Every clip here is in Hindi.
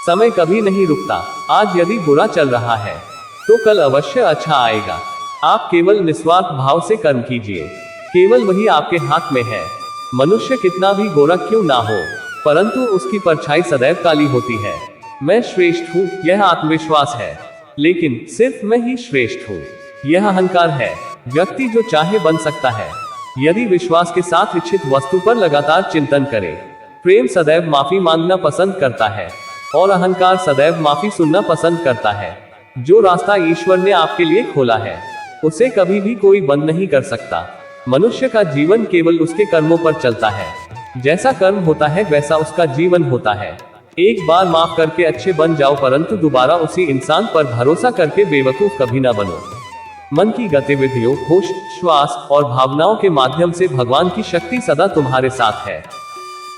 समय कभी नहीं रुकता। आज यदि बुरा चल रहा है तो कल अवश्य अच्छा आएगा। आप केवल निस्वार्थ भाव से कर्म कीजिए, केवल वही आपके हाथ में है। मनुष्य कितना भी गोरा क्यों ना हो, परंतु उसकी परछाई सदैव काली होती है। मैं श्रेष्ठ हूँ, यह आत्मविश्वास है, लेकिन सिर्फ मैं ही श्रेष्ठ हूँ, यह अहंकार है। व्यक्ति जो चाहे बन सकता है, यदि विश्वास के साथ इच्छित वस्तु पर लगातार चिंतन करे। प्रेम सदैव माफी मांगना पसंद करता है और अहंकार सदैव माफी सुनना पसंद करता है। जो रास्ता ईश्वर ने आपके लिए खोला है, उसे कभी भी कोई बंद नहीं कर सकता। मनुष्य का जीवन केवल उसके कर्मों पर चलता है। जैसा कर्म होता है वैसा उसका जीवन होता है। एक बार माफ करके अच्छे बन जाओ, परंतु दोबारा उसी इंसान पर भरोसा करके बेवकूफ कभी ना बनो। मन की गतिविधियों, होश, श्वास और भावनाओं के माध्यम से भगवान की शक्ति सदा तुम्हारे साथ है।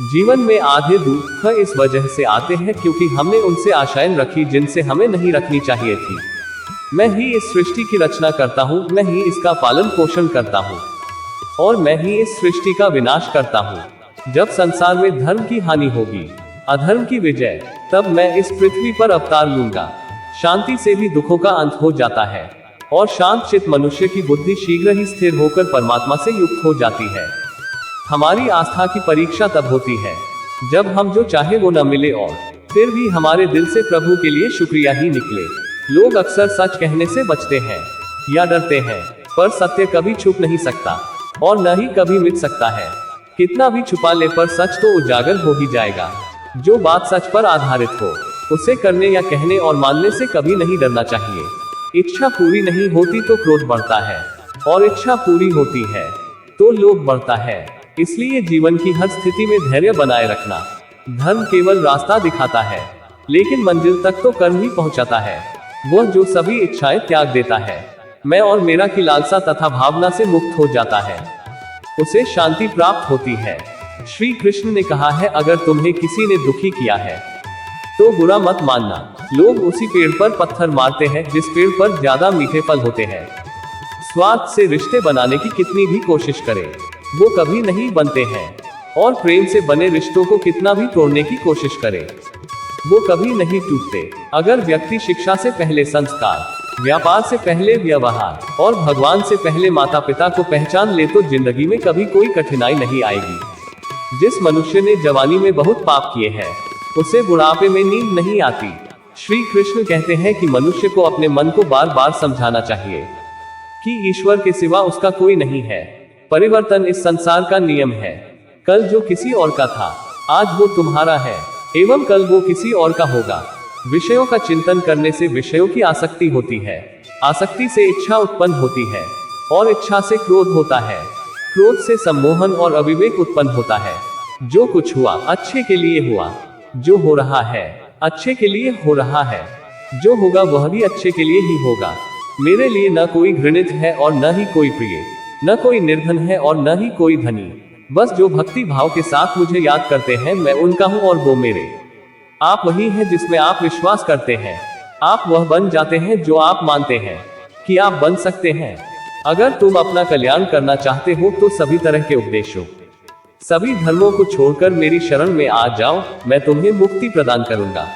जीवन में आधे दुख इस वजह से आते हैं क्योंकि हमने उनसे आशाएं रखी जिनसे हमें नहीं रखनी चाहिए थी। मैं ही इस सृष्टि की रचना करता हूँ, मैं ही इसका पालन पोषण करता हूँ और मैं ही इस सृष्टि का विनाश करता हूँ। जब संसार में धर्म की हानि होगी, अधर्म की विजय, तब मैं इस पृथ्वी पर अवतार लूंगा। शांति से भी दुखों का अंत हो जाता है और शांत चित्त मनुष्य की बुद्धि शीघ्र ही स्थिर होकर परमात्मा से युक्त हो जाती है। हमारी आस्था की परीक्षा तब होती है जब हम जो चाहे वो न मिले और फिर भी हमारे दिल से प्रभु के लिए शुक्रिया ही निकले। लोग अक्सर सच कहने से बचते हैं या डरते हैं, पर सत्य कभी छुप नहीं सकता और न ही कभी मिट सकता है। कितना भी छुपा ले पर सच तो उजागर हो ही जाएगा। जो बात सच पर आधारित हो, उसे करने या कहने और मानने से कभी नहीं डरना चाहिए। इच्छा पूरी नहीं होती तो क्रोध बढ़ता है और इच्छा पूरी होती है तो लोभ बढ़ता है। इसलिए जीवन की हर स्थिति में धैर्य बनाए रखना। धर्म केवल रास्ता दिखाता है, लेकिन मंजिल तक तो कर्म ही पहुंचाता है। वह जो सभी इच्छाएं त्याग देता है, मैं और मेरा की लालसा तथा भावना से मुक्त हो जाता है, उसे शांति प्राप्त होती है। श्री कृष्ण ने कहा है, अगर तुम्हें किसी ने दुखी किया है तो बुरा मत मानना। लोग उसी पेड़ पर पत्थर मारते हैं जिस पेड़ पर ज्यादा मीठे फल होते हैं। स्वार्थ से रिश्ते बनाने की कितनी भी कोशिश करें, वो कभी नहीं बनते हैं, और प्रेम से बने रिश्तों को कितना भी तोड़ने की कोशिश करे, वो कभी नहीं टूटते। अगर व्यक्ति शिक्षा से पहले संस्कार, व्यापार से पहले व्यवहार और भगवान से पहले माता पिता को पहचान ले तो जिंदगी में कभी कोई कठिनाई नहीं आएगी। जिस मनुष्य ने जवानी में बहुत पाप किए हैं, उसे बुढ़ापे में नींद नहीं आती। श्री कृष्ण कहते हैं कि मनुष्य को अपने मन को बार बार समझाना चाहिए कि ईश्वर के सिवा उसका कोई नहीं है। परिवर्तन इस संसार का नियम है। कल जो किसी और का था, आज वो तुम्हारा है एवं कल वो किसी और का होगा। विषयों का चिंतन करने से विषयों की आसक्ति होती है, आसक्ति से इच्छा उत्पन्न होती है और इच्छा से क्रोध होता है, क्रोध से सम्मोहन और अविवेक उत्पन्न होता है। जो कुछ हुआ अच्छे के लिए हुआ, जो हो रहा है अच्छे के लिए हो रहा है, जो होगा वह भी अच्छे के लिए ही होगा। मेरे लिए न कोई घृणित है और न ही कोई प्रिय, न कोई निर्धन है और न ही कोई धनी। बस जो भक्ति भाव के साथ मुझे याद करते हैं, मैं उनका हूँ और वो मेरे। आप वही हैं जिसमें आप विश्वास करते हैं। आप वह बन जाते हैं जो आप मानते हैं कि आप बन सकते हैं। अगर तुम अपना कल्याण करना चाहते हो तो सभी तरह के उपदेशों, सभी धर्मों को छोड़कर मेरी शरण में आ जाओ, मैं तुम्हें मुक्ति प्रदान करूंगा।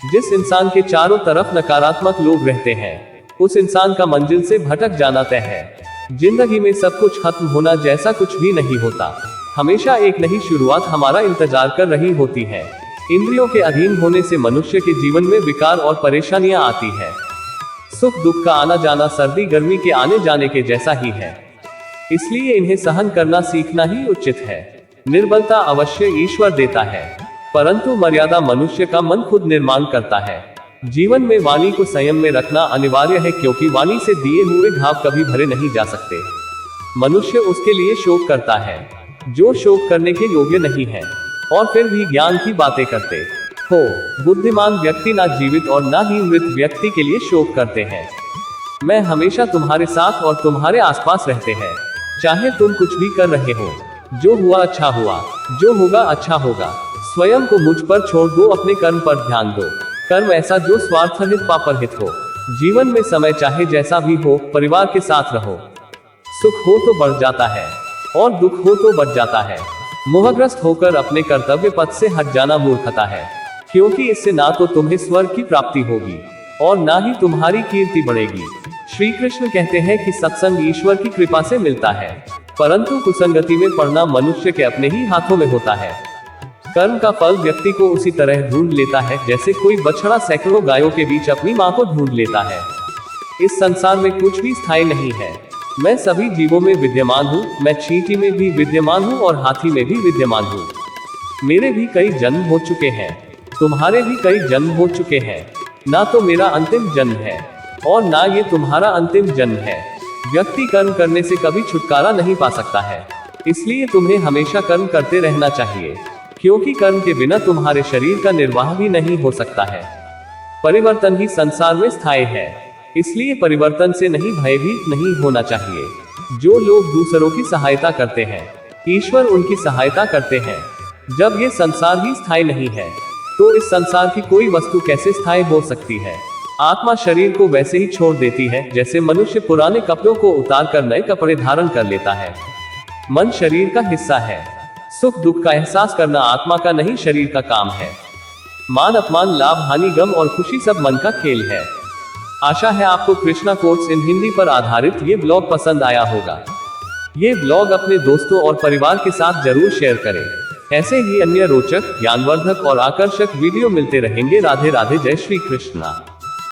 जिस इंसान के चारों तरफ नकारात्मक लोग रहते हैं, उस इंसान का मंजिल से भटक जाना तय है। जिंदगी में सब कुछ खत्म होना जैसा कुछ भी नहीं होता। हमेशा एक नई शुरुआत हमारा इंतजार कर रही होती है। इंद्रियों के अधीन होने से मनुष्य के जीवन में विकार और परेशानियां आती है। सुख दुख का आना जाना सर्दी गर्मी के आने जाने के जैसा ही है, इसलिए इन्हें सहन करना सीखना ही उचित है। निर्बलता अवश्य ईश्वर देता है, परंतु मर्यादा मनुष्य का मन खुद निर्माण करता है। जीवन में वाणी को संयम में रखना अनिवार्य है, क्योंकि वाणी से दिए हुए घाव कभी भरे नहीं जा सकते। मनुष्य उसके लिए शोक करता है जो शोक करने के योग्य नहीं है और फिर भी ज्ञान की बातें करते हो। बुद्धिमान व्यक्ति ना जीवित और ना ही मृत व्यक्ति के लिए शोक करते हैं। मैं हमेशा तुम्हारे साथ और तुम्हारे आसपास रहते हैं, चाहे तुम कुछ भी कर रहे हो। जो हुआ अच्छा हुआ, जो होगा अच्छा होगा। स्वयं को मुझ पर छोड़ दो, अपने कर्म पर ध्यान दो। कर्म ऐसा जो स्वार्थरहित पापरहित हो। जीवन में समय चाहे जैसा भी हो, परिवार के साथ रहो। सुख हो तो बढ़ जाता है और दुख हो तो बढ़ जाता है। मोहग्रस्त होकर अपने कर्तव्य पथ से हट जाना मूर्खता है। क्योंकि इससे ना तो तुम्हें स्वर्ग की प्राप्ति होगी और ना ही तुम्हारी कीर्ति बढ़ेगी। श्री कृष्ण कहते हैं कि सत्संग ईश्वर की कृपा से मिलता है, परंतु कुसंगति में पड़ना मनुष्य के अपने ही हाथों में होता है। कर्म का फल व्यक्ति को उसी तरह ढूंढ लेता है जैसे कोई बछड़ा सैकड़ों गायों के बीच अपनी मां को ढूंढ लेता है। इस संसार में कुछ भी स्थायी नहीं है। मैं सभी जीवों में विद्यमान हूँ, मैं चींटी में भी विद्यमान हूँ और हाथी में भी विद्यमान हूँ। मेरे भी कई जन्म हो चुके हैं, तुम्हारे भी कई जन्म हो चुके हैं। ना तो मेरा अंतिम जन्म है और ना ये तुम्हारा अंतिम जन्म है। व्यक्ति कर्म करने से कभी छुटकारा नहीं पा सकता है, इसलिए तुम्हें हमेशा कर्म करते रहना चाहिए, क्योंकि कर्म के बिना तुम्हारे शरीर का निर्वाह भी नहीं हो सकता है। परिवर्तन ही संसार में स्थायी है, इसलिए परिवर्तन से नहीं भयभीत नहीं होना चाहिए। जो लोग दूसरों की सहायता करते हैं, ईश्वर उनकी सहायता करते हैं। जब ये संसार ही स्थायी नहीं है, तो इस संसार की कोई वस्तु कैसे स्थायी हो सकती है। आत्मा शरीर को वैसे ही छोड़ देती है जैसे मनुष्य पुराने कपड़ों को उतार कर नए कपड़े धारण कर लेता है। मन शरीर का हिस्सा है। सुख दुख का एहसास करना आत्मा का नहीं शरीर का काम है। मान अपमान, लाभ हानि, गम और खुशी सब मन का खेल है। आशा है आपको कृष्णा कोट्स इन हिंदी पर आधारित ये ब्लॉग पसंद आया होगा। ये ब्लॉग अपने दोस्तों और परिवार के साथ जरूर शेयर करें। ऐसे ही अन्य रोचक, ज्ञानवर्धक और आकर्षक वीडियो मिलते रहेंगे। राधे राधे, जय श्री कृष्णा।